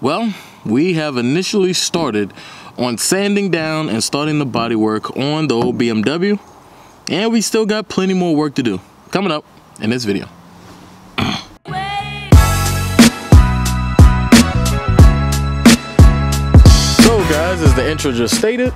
Well, we have initially started on sanding down and starting the body work on the old BMW, and we still got plenty more work to do coming up in this video. So guys, as the intro just stated,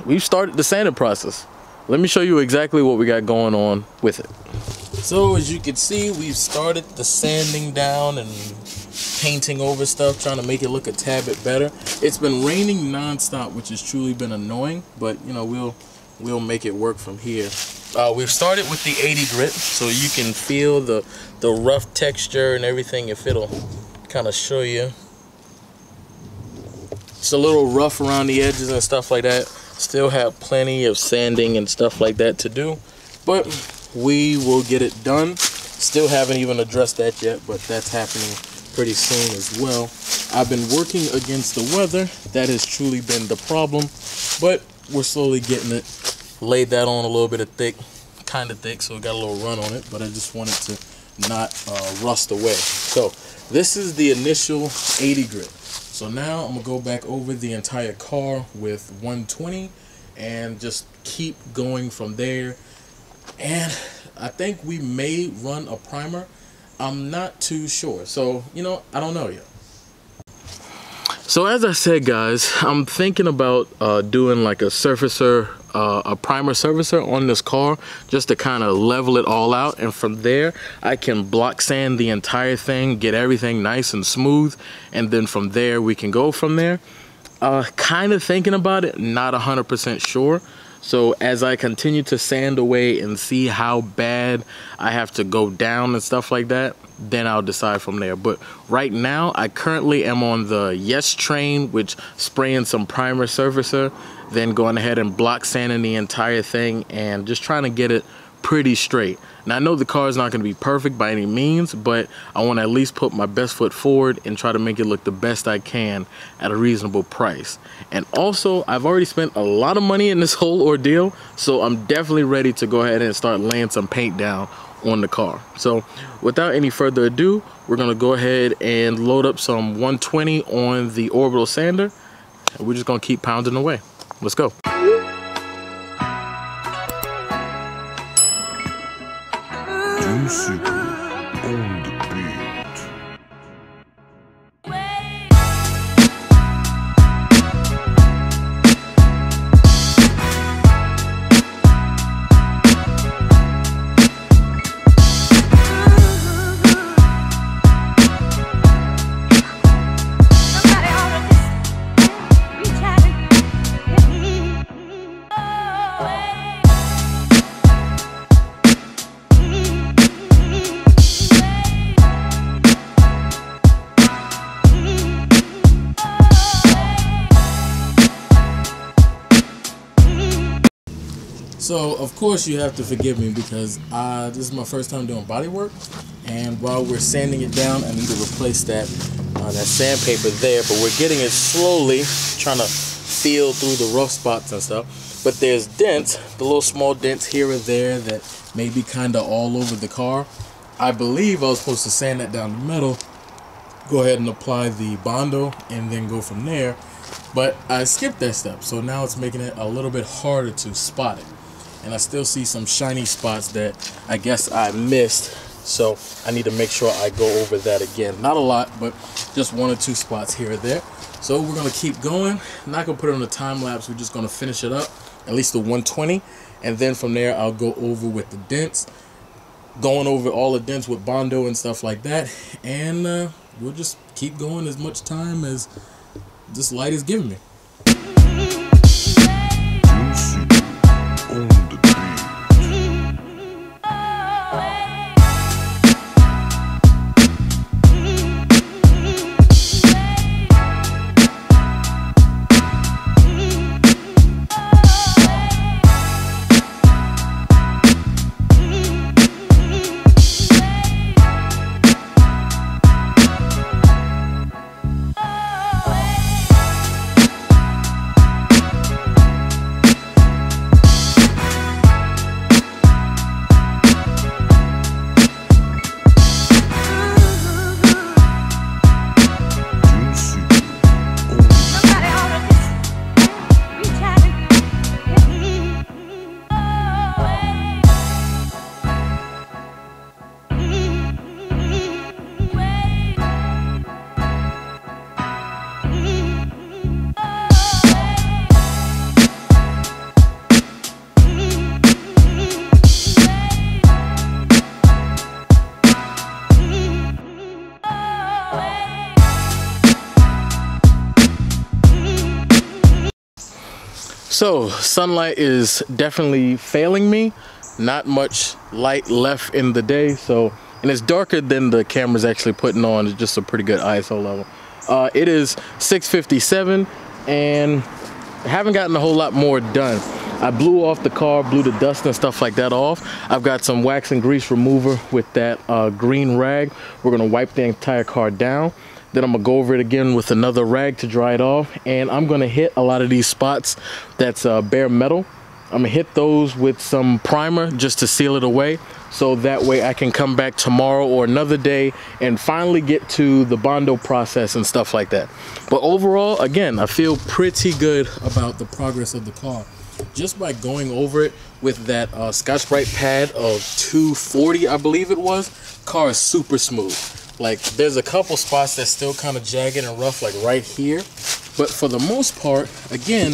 we've started the sanding process. Let me show you exactly what we got going on with it. So as you can see, we've started the sanding down and painting over stuff, trying to make it look a tad bit better. It's been raining non-stop, which has truly been annoying, but you know, we'll make it work from here. We've started with the 80 grit, so you can feel the rough texture and everything. If it'll kind of show you, it's a little rough around the edges and stuff like that. Still have plenty of sanding and stuff like that to do, but we will get it done. Still haven't even addressed that yet, but that's happening pretty soon as well. I've been working against the weather. That has truly been the problem, but we're slowly getting it. Laid that on a little bit of thick, kind of thick, so it got a little run on it, but I just wanted to not rust away. So this is the initial 80 grit. So now I'm gonna go back over the entire car with 120 and just keep going from there. And I think we may run a primer. I'm not too sure. So, you know, I don't know yet. So as I said, guys, I'm thinking about doing like a surfacer, a primer surfacer on this car, just to kind of level it all out, and from there I can block sand the entire thing, get everything nice and smooth, and then from there we can go from there. Kind of thinking about it, not 100% sure. So as I continue to sand away and see how bad I have to go down and stuff like that, then I'll decide from there. But right now I currently am on the yes train, which spraying some primer surfacer, then going ahead and block sanding the entire thing and just trying to get it pretty straight. Now I know the car is not going to be perfect by any means, but I want to at least put my best foot forward and try to make it look the best I can at a reasonable price. And also, I've already spent a lot of money in this whole ordeal, so I'm definitely ready to go ahead and start laying some paint down on the car. So without any further ado, we're going to go ahead and load up some 120 on the orbital sander, and we're just going to keep pounding away. Let's go. On the beat. So of course you have to forgive me because this is my first time doing body work, and while we're sanding it down, I need to replace that sandpaper there, but we're getting it slowly, trying to feel through the rough spots and stuff. But there's dents, the little small dents here and there that may be kind of all over the car. I believe I was supposed to sand that down the middle, go ahead and apply the Bondo, and then go from there, but I skipped that step, so now it's making it a little bit harder to spot it. And I still see some shiny spots that I guess I missed, so I need to make sure I go over that again. Not a lot, but just 1 or 2 spots here or there. So we're gonna keep going. I'm not gonna put it on a time lapse, we're just gonna finish it up, at least the 120, and then from there I'll go over with the dents, going over all the dents with Bondo and stuff like that, and we'll just keep going as much time as this light is giving me. So sunlight is definitely failing me. Not much light left in the day, so, and it's darker than the camera's actually putting on. It's just a pretty good ISO level. It is 6:57 and I haven't gotten a whole lot more done. I blew off the car, blew the dust and stuff like that off. I've got some wax and grease remover with that green rag. We're gonna wipe the entire car down. Then I'm gonna go over it again with another rag to dry it off. And I'm gonna hit a lot of these spots that's bare metal. I'm gonna hit those with some primer just to seal it away. So that way I can come back tomorrow or another day and finally get to the Bondo process and stuff like that. But overall, again, I feel pretty good about the progress of the car. Just by going over it with that Scotch-Brite pad of 240, I believe it was, car is super smooth. Like, there's a couple spots that's still kind of jagged and rough, like right here. But for the most part, again,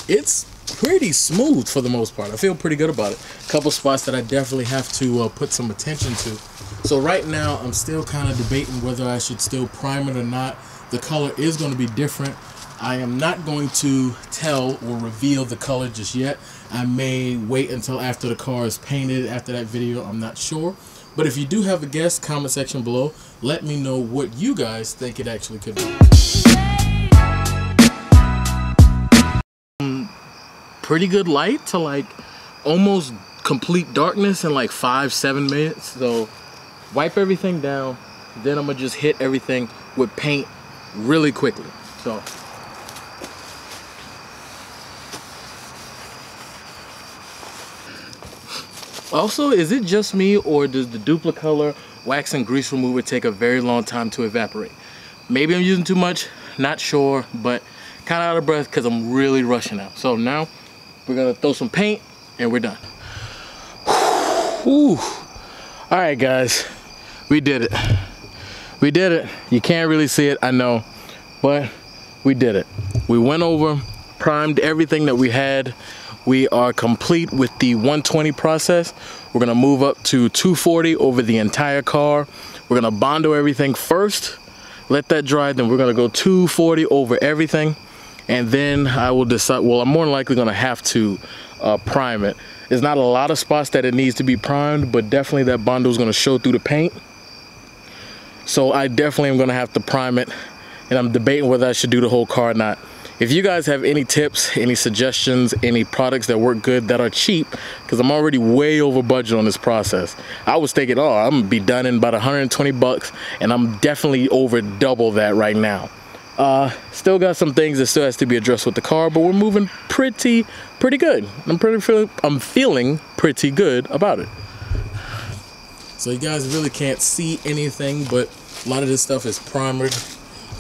it's pretty smooth for the most part. I feel pretty good about it. A couple spots that I definitely have to put some attention to. So right now, I'm still kind of debating whether I should still prime it or not. The color is going to be different. I am not going to tell or reveal the color just yet. I may wait until after the car is painted, after that video, I'm not sure. But if you do have a guess, comment section below, let me know what you guys think it actually could be. Pretty good light to like almost complete darkness in like 5-7 minutes. So wipe everything down, then I'm gonna just hit everything with paint really quickly. So also, is it just me or does the Duplicolor wax and grease remover take a very long time to evaporate? Maybe I'm using too much, not sure, but kind of out of breath because I'm really rushing out. So now we're gonna throw some paint and we're done. Whew. All right, guys, we did it. We did it. You can't really see it, I know, but we did it. We went over, primed everything that we had. We are complete with the 120 process. We're gonna move up to 240 over the entire car. We're gonna Bondo everything first, let that dry, then we're gonna go 240 over everything. And then I will decide, well, I'm more than likely gonna have to prime it. There's not a lot of spots that it needs to be primed, but definitely that Bondo is gonna show through the paint. So I definitely am gonna have to prime it, and I'm debating whether I should do the whole car or not. If you guys have any tips, any suggestions, any products that work good that are cheap, because I'm already way over budget on this process. I was thinking, oh, I'm gonna be done in about 120 bucks, and I'm definitely over double that right now. Still got some things that still has to be addressed with the car, but we're moving pretty good. I'm feeling pretty good about it. So you guys really can't see anything, but a lot of this stuff is primered.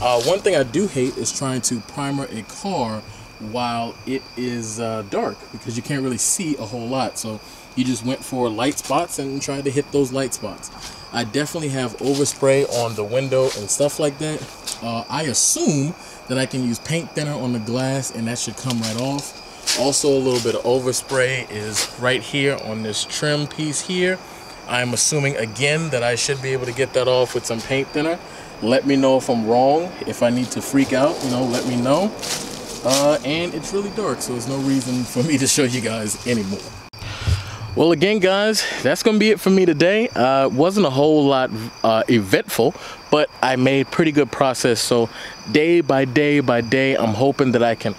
One thing I do hate is trying to primer a car while it is dark, because you can't really see a whole lot. So you just went for light spots and tried to hit those light spots. I definitely have overspray on the window and stuff like that. I assume that I can use paint thinner on the glass and that should come right off. Also, a little bit of overspray is right here on this trim piece here. I'm assuming again that I should be able to get that off with some paint thinner. Let me know if I'm wrong. If I need to freak out, you know, let me know. And it's really dark, so there's no reason for me to show you guys anymore. Well, again, guys, that's gonna be it for me today. Wasn't a whole lot eventful, but I made pretty good process. So day by day by day, I'm hoping that I can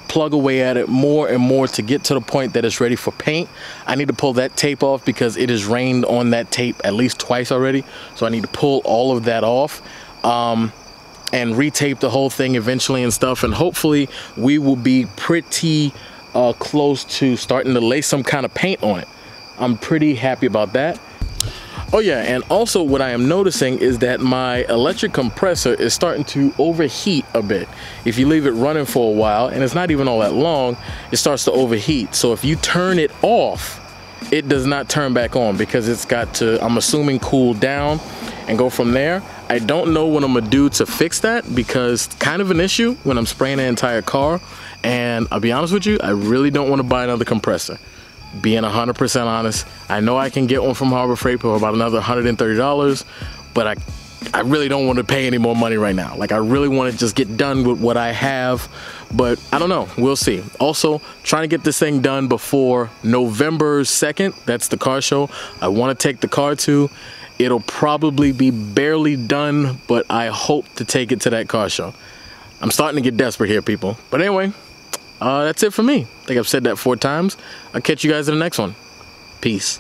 plug away at it more and more to get to the point that it's ready for paint. I need to pull that tape off because it has rained on that tape at least twice already. So I need to pull all of that off and retape the whole thing eventually and stuff. And hopefully we will be pretty close to starting to lay some kind of paint on it. I'm pretty happy about that. Oh yeah, and also what I am noticing is that my electric compressor is starting to overheat a bit. If you leave it running for a while, and it's not even all that long, it starts to overheat. So if you turn it off, it does not turn back on because it's got to, I'm assuming, cool down and go from there. I don't know what I'm gonna do to fix that because it's kind of an issue when I'm spraying the entire car. And I'll be honest with you, I really don't want to buy another compressor. Being 100% honest, I know I can get one from Harbor Freight for about another $130, but I really don't want to pay any more money right now. Like, I really want to just get done with what I have, but I don't know. We'll see. Also, trying to get this thing done before November 2nd. That's the car show I want to take the car to. It'll probably be barely done, but I hope to take it to that car show. I'm starting to get desperate here, people. But anyway, that's it for me. I think I've said that 4 times. I'll catch you guys in the next one. Peace.